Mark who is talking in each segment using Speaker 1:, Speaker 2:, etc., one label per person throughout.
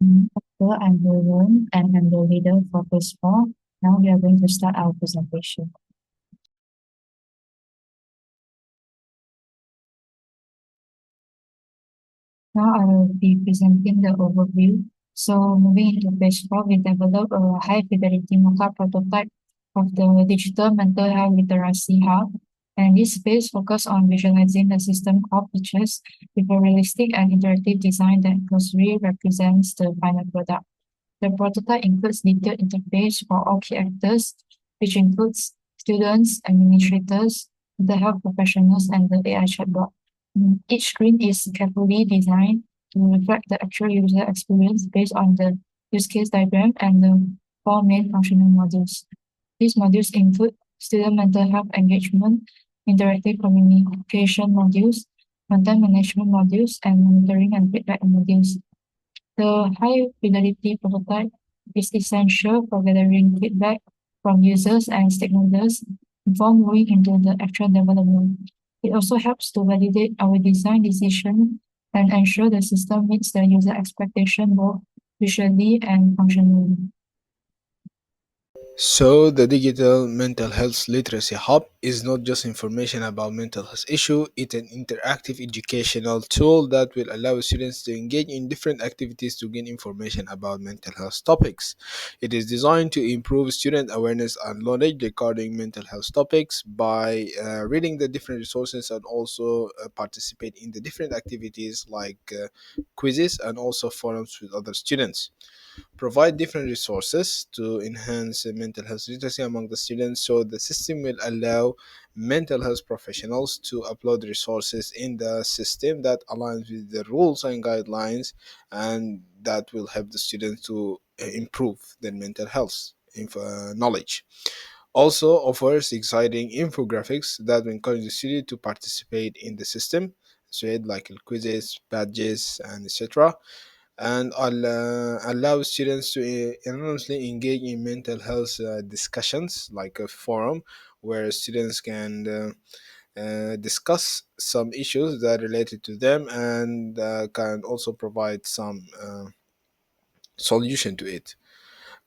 Speaker 1: Hello, I'm Rowan and I'm the leader for phase 4. Now we are going to start our presentation. Now I will be presenting the overview. So moving into phase 4, we develop a high fidelity mock-up prototype of the digital mental health literacy hub. And this phase focuses on visualizing the system core features with a realistic and interactive design that closely represents the final product. The prototype includes detailed interface for all key actors, which includes students, administrators, the health professionals, and the AI chatbot. Each screen is carefully designed to reflect the actual user experience based on the use case diagram and the four main functional modules. These modules include student mental health engagement, interactive communication modules, content management modules, and monitoring and feedback modules. The high-fidelity prototype is essential for gathering feedback from users and stakeholders before moving into the actual development. It also helps to validate our design decision and ensure the system meets the user expectation both visually and functionally.
Speaker 2: So, the digital mental health literacy hub is not just information about mental health issue, it's an interactive educational tool that will allow students to engage in different activities to gain information about mental health topics. It is designed to improve student awareness and knowledge regarding mental health topics by reading the different resources and also participate in the different activities like quizzes and also forums with other students. Provide different resources to enhance mental health literacy among the students. So the system will allow mental health professionals to upload resources in the system that aligns with the rules and guidelines, and that will help the students to improve their mental health knowledge. Also offers exciting infographics that will encourage the student to participate in the system, so like quizzes, badges, and etc., and allow students to anonymously engage in mental health discussions like a forum where students can discuss some issues that are related to them, and can also provide some solution to it.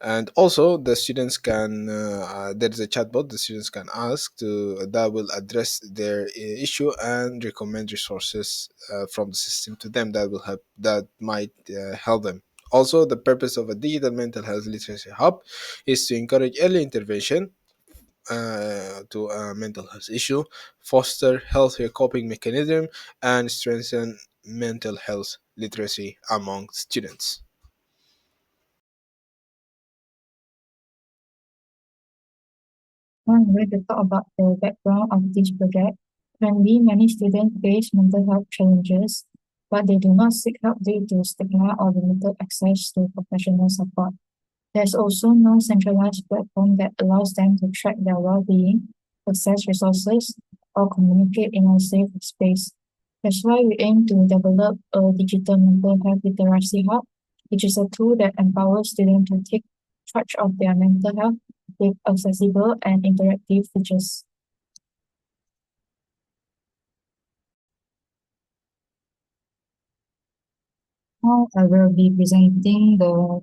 Speaker 2: And also the students can there is a chatbot the students can ask to that will address their issue and recommend resources from the system to them that will help that might help them. Also, the purpose of a digital mental health literacy hub is to encourage early intervention to a mental health issue, foster healthier coping mechanism, and strengthen mental health literacy among students.
Speaker 1: Now I'm going to talk about the background of this project. Currently, many students face mental health challenges, but they do not seek help due to stigma or limited access to professional support. There's also no centralized platform that allows them to track their well-being, access resources, or communicate in a safe space. That's why we aim to develop a digital mental health literacy hub, which is a tool that empowers students to take charge of their mental health with accessible and interactive features. Now I will be presenting the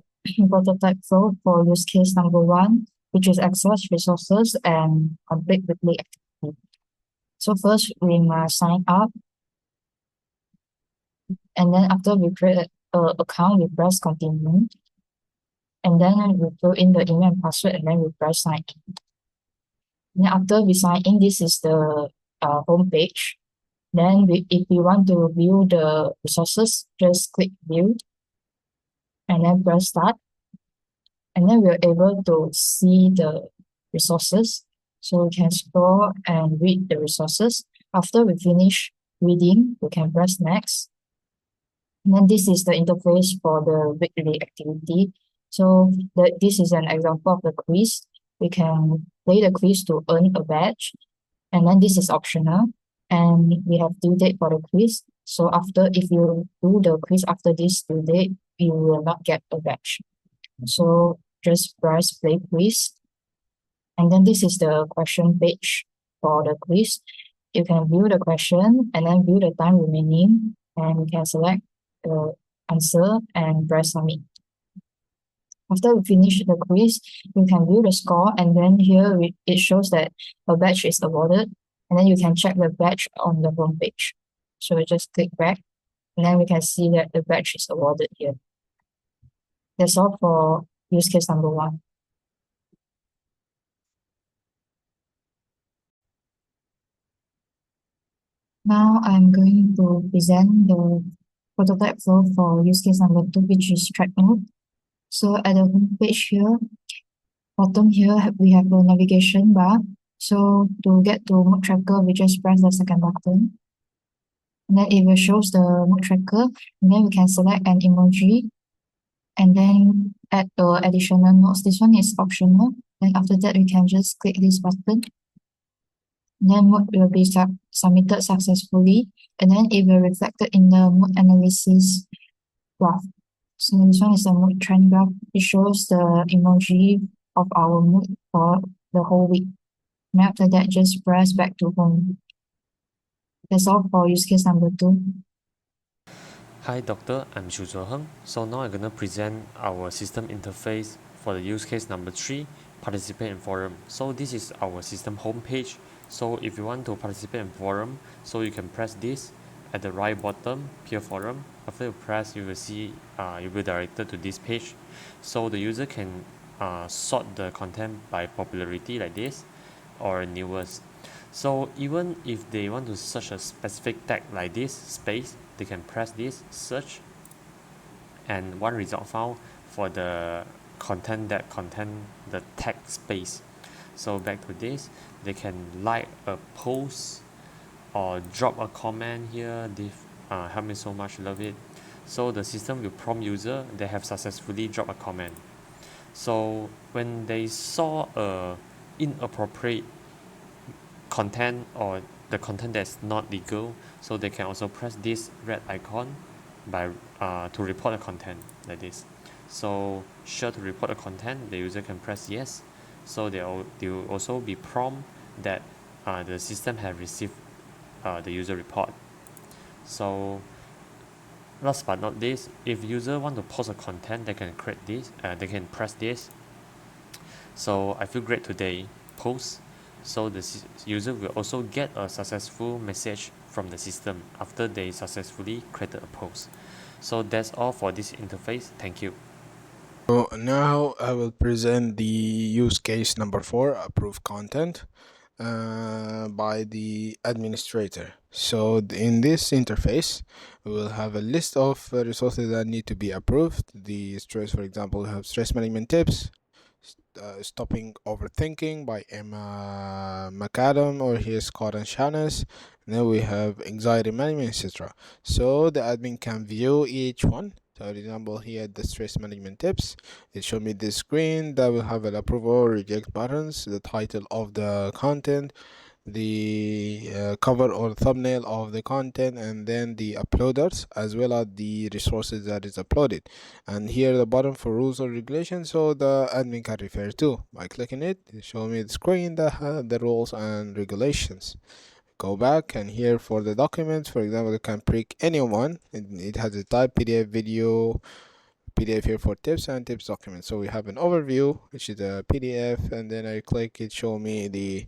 Speaker 1: prototype flow for use case number 1, which is access resources and complete weekly activity. So first we must sign up, and then after we create an account, we press continue, and then we fill in the email and password, and then we press sign in. And then after we sign in, this is the home page. Then if we want to view the resources, just click view and then press start. And then we're able to see the resources. So we can scroll and read the resources. After we finish reading, we can press next. And then this is the interface for the weekly activity. So this is an example of the quiz. We can play the quiz to earn a badge. And then this is optional. And we have due date for the quiz. So if you do the quiz after this due date, you will not get a badge. So just press play quiz. And then this is the question page for the quiz. You can view the question and then view the time remaining, and you can select the answer and press submit. After we finish the quiz, you can view the score, and then here it shows that a badge is awarded, and then you can check the badge on the home page. So we just click back, and then we can see that the badge is awarded here. That's all for use case number 1. Now I'm going to present the prototype flow for use case number 2, which is track mode. So at the home page here, bottom here, we have a navigation bar. So to get to mode tracker, we just press the second button. And then it will show the mode tracker. And then we can select an emoji. And then add additional notes. This one is optional. Then after that, we can just click this button. And then mode will be submitted successfully. And then it will reflect it in the mode analysis graph. So this one is the mood trend graph. It shows the emoji of our mood for the whole week. And after that, just press back to home. That's all for use case number 2.
Speaker 3: Hi Doctor, I'm Xu Zuoheng. So now I'm going to present our system interface for the use case number 3, participate in forum. So this is our system homepage. So if you want to participate in forum, so you can press this at the right bottom, peer forum. After you press, you will see you'll be directed to this page. So the user can sort the content by popularity like this or newest. So even if they want to search a specific tag like this, space, they can press this, search, and one result found for the content that contain the tag space. So back to this, they can like a post or drop a comment here. They help me so much, love it. So the system will prompt user they have successfully dropped a comment. So when they saw a inappropriate content or the content that's not legal, so they can also press this red icon by to report the content like this. So sure to report the content, the user can press yes. So they will also be prompt that the system have received the user report. So last but not least, if user want to post a content, they can create this. They can press this. So I feel great today. Post. So the user will also get a successful message from the system after they successfully created a post. So that's all for this interface. Thank you.
Speaker 2: So now I will present the use case number 4, approve content by the administrator. So in this interface, we will have a list of resources that need to be approved. The stress, for example, we have stress management tips, stopping overthinking by Emma McAdam, or here Scott and Shannes. And then we have anxiety management, etc. So the admin can view each one. So, for example, here the stress management tips, it showed me this screen that will have an approve or reject buttons, the title of the content, the cover or thumbnail of the content, and then the uploaders as well as the resources that is uploaded. And here the button for rules or regulations, so the admin can refer to. By clicking it, it shows me the screen that has the rules and regulations. Go back, and here for the documents, for example, you can pick any one. It has a type, PDF, video, PDF here for tips and tips documents. So we have an overview, which is a PDF, and then I click it, show me the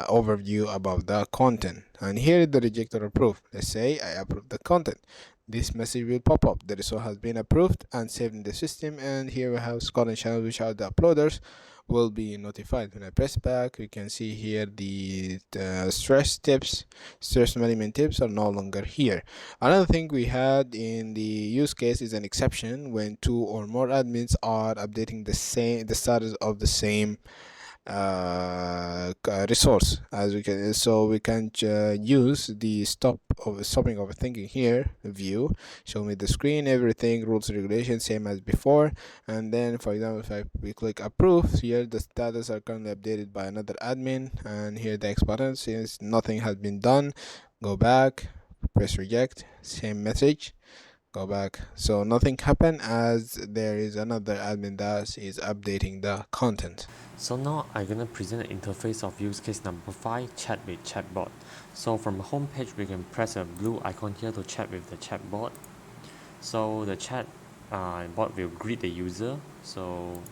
Speaker 2: overview about the content. And here the reject or approve. Let's say I approve the content. This message will pop up. The result has been approved and saved in the system. And here we have Scott and Channel, which are the uploaders, will be notified. When I press back, we can see here the stress management tips are no longer here. Another thing we had in the use case is an exception when 2 or more admins are updating the status of the same resource. As we can, so we can use the stopping overthinking here view, show me the screen, everything, rules, regulations, same as before. And then, for example, if we click approve, here the status are currently updated by another admin, and here the X button, since nothing has been done, go back, press reject, same message, go back. So nothing happened, as there is another admin that is updating the content.
Speaker 3: So now I'm going to present the interface of use case number 5, chat with chatbot. So from the home page, we can press a blue icon here to chat with the chatbot. So the chat bot will greet the user. So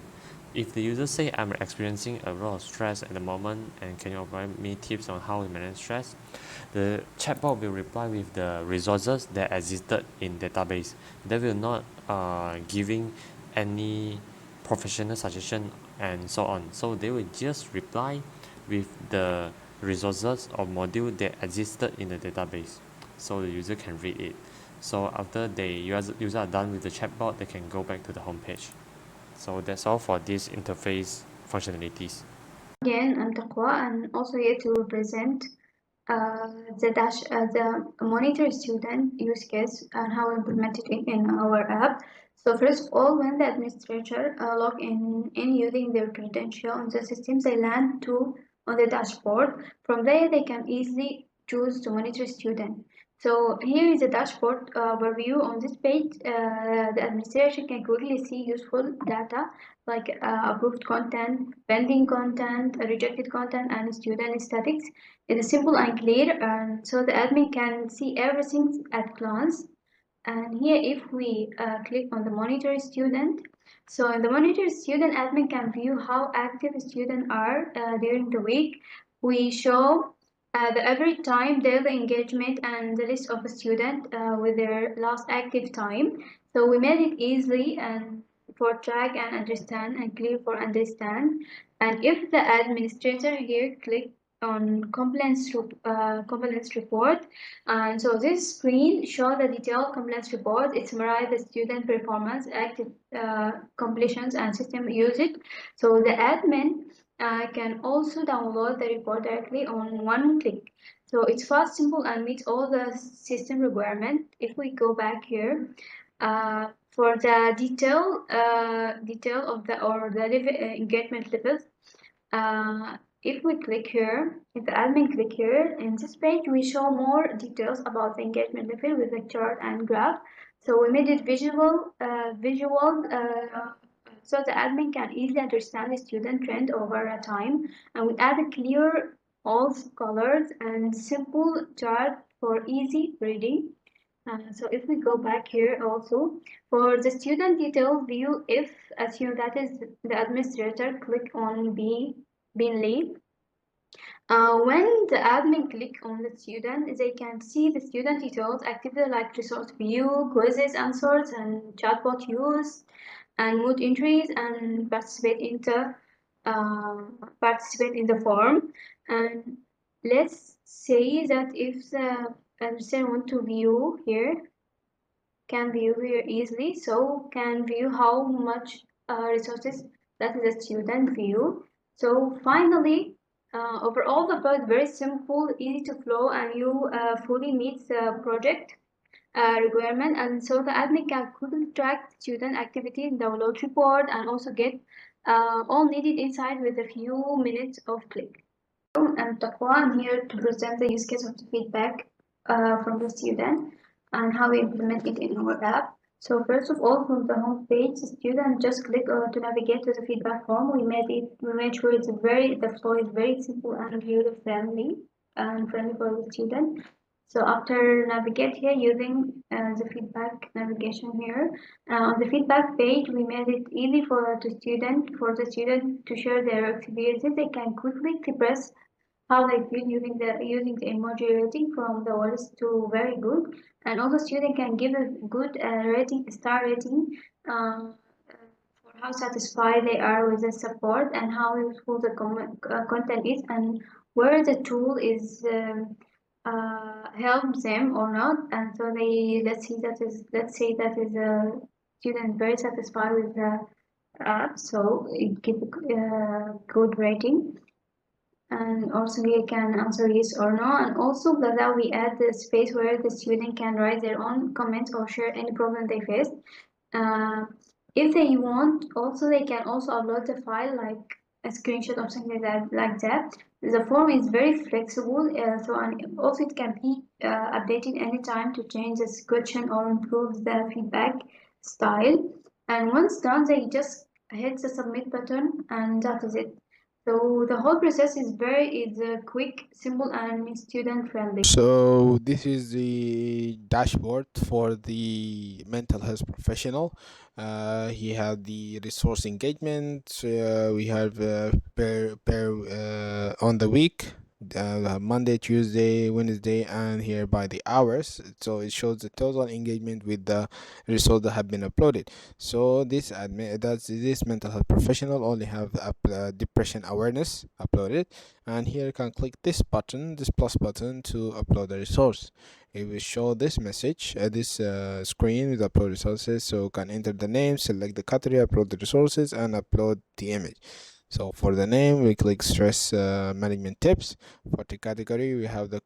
Speaker 3: if the user say, I'm experiencing a lot of stress at the moment and can you provide me tips on how to manage stress, the chatbot will reply with the resources that existed in database. They will not giving any professional suggestion and so on. So they will just reply with the resources or module that existed in the database, so the user can read it. So after the user are done with the chatbot, they can go back to the home page. So that's all for these interface functionalities.
Speaker 4: Again, I'm Taqwa, and also here to present the monitor student use case and how we implemented it in our app. So first of all, when the administrator log in using their credential on the system, they land to on the dashboard. From there, they can easily choose to monitor student. So here is the dashboard overview. On this page, the administration can quickly see useful data like approved content, pending content, rejected content, and student statistics. It is simple and clear, and so the admin can see everything at glance. And here, if we click on the monitor student, so in the monitor student, admin can view how active students are during the week. We show the average time, daily engagement, and the list of a student with their last active time. So we made it easily and for track and understand and clear for understand. And if the administrator here click on complaints report, and so this screen shows the detailed complaints report. It summarizes the student performance, active completions, and system usage. So the admin can also download the report directly on one click. So it's fast, simple, and meets all the system requirements. If we go back here, for the detail of the engagement levels, if we click here, if the admin click here, in this page we show more details about the engagement level with the chart and graph. So we made it visual, so the admin can easily understand the student trend over a time, and we added clear all colors and simple chart for easy reading. So if we go back here also, for the student detail view, if assume that is the administrator click on Binley, when the admin click on the student, they can see the student details, activity like resource view, quizzes, answers, and chatbot use, and mood entries, and participate in the form. And let's say that if the administrator want to view here, can view here easily, so can view how much resources that the student view. So finally, overall the flow is very simple, easy to flow, and you fully meets the project requirement. And so the admin can quickly track student activity, download report, and also get all needed insight with a few minutes of click. I'm Taqwa. I'm here to present the use case of the feedback from the student and how we implement it in our app. So first of all, from the home page, the student just click to navigate to the feedback form. We made sure the flow is very simple and user friendly for the student. So after navigate here using the feedback navigation here, on the feedback page, we made it easy for the student to share their experiences. They can quickly express how they feel using the emoji rating from the worst to very good, and also student can give a good star rating for how satisfied they are with the support and how useful the content is and where the tool is help them or not. And so let's say that is a student very satisfied with the app, so it give a good rating. And also you can answer yes or no, and also below we add the space where the student can write their own comments or share any problem they face. If they want, also they can also upload the file like a screenshot or something like that. The form is very flexible, so and also it can be updated anytime to change the question or improve the feedback style. And once done, they just hit the submit button, and that is it. So the whole process is quick, simple, and student friendly.
Speaker 2: So this is the dashboard for the mental health professional. He had the resource engagement. We have per on the week. Monday, Tuesday, Wednesday, and here by the hours. So it shows the total engagement with the results that have been uploaded. So this mental health professional only have depression awareness uploaded, and here you can click this button, this plus button, to upload the resource. It will show this message this screen with upload resources, so you can enter the name, select the category, upload the resources, and upload the image. So for the name, we click stress management tips. For the category, we have the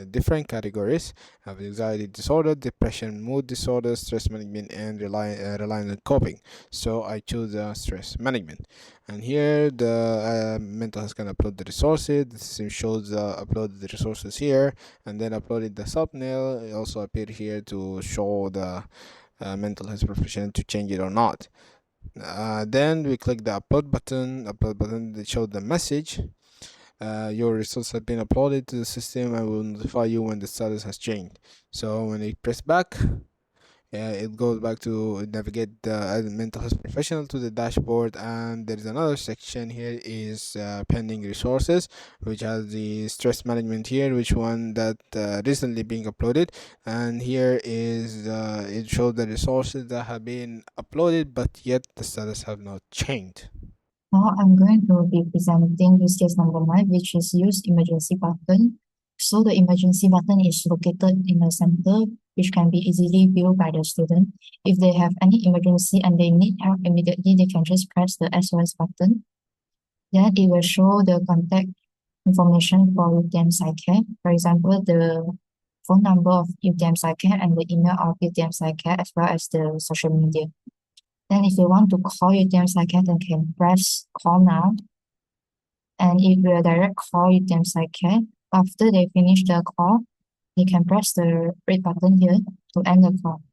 Speaker 2: different categories: have anxiety disorder, depression, mood disorder, stress management, and reliance on coping. So I choose stress management. And here the mental health can upload the resources. The system shows upload the resources here, and then uploaded the thumbnail. It also appeared here to show the mental health professional to change it or not. Then we click the upload button that shows the message. Your results have been uploaded to the system and will notify you when the status has changed. So when you press back, it goes back to navigate the mental health professional to the dashboard, and there is another section here is pending resources, which has the stress management here, which one that recently being uploaded, and here is it shows the resources that have been uploaded but yet the status have not changed.
Speaker 1: Now I'm going to be presenting use case number 9, which is use emergency button. So the emergency button is located in the center, which can be easily viewed by the student. If they have any emergency and they need help immediately, they can just press the SOS button. Then it will show the contact information for UTM PsyCare. For example, the phone number of UTM PsyCare and the email of UTM PsyCare, as well as the social media. Then if you want to call UTM PsyCare, then can press call now, and it will direct call UTM PsyCare. After they finish the call, you can press the red button here to end the call.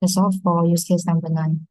Speaker 1: That's all for use case number 9.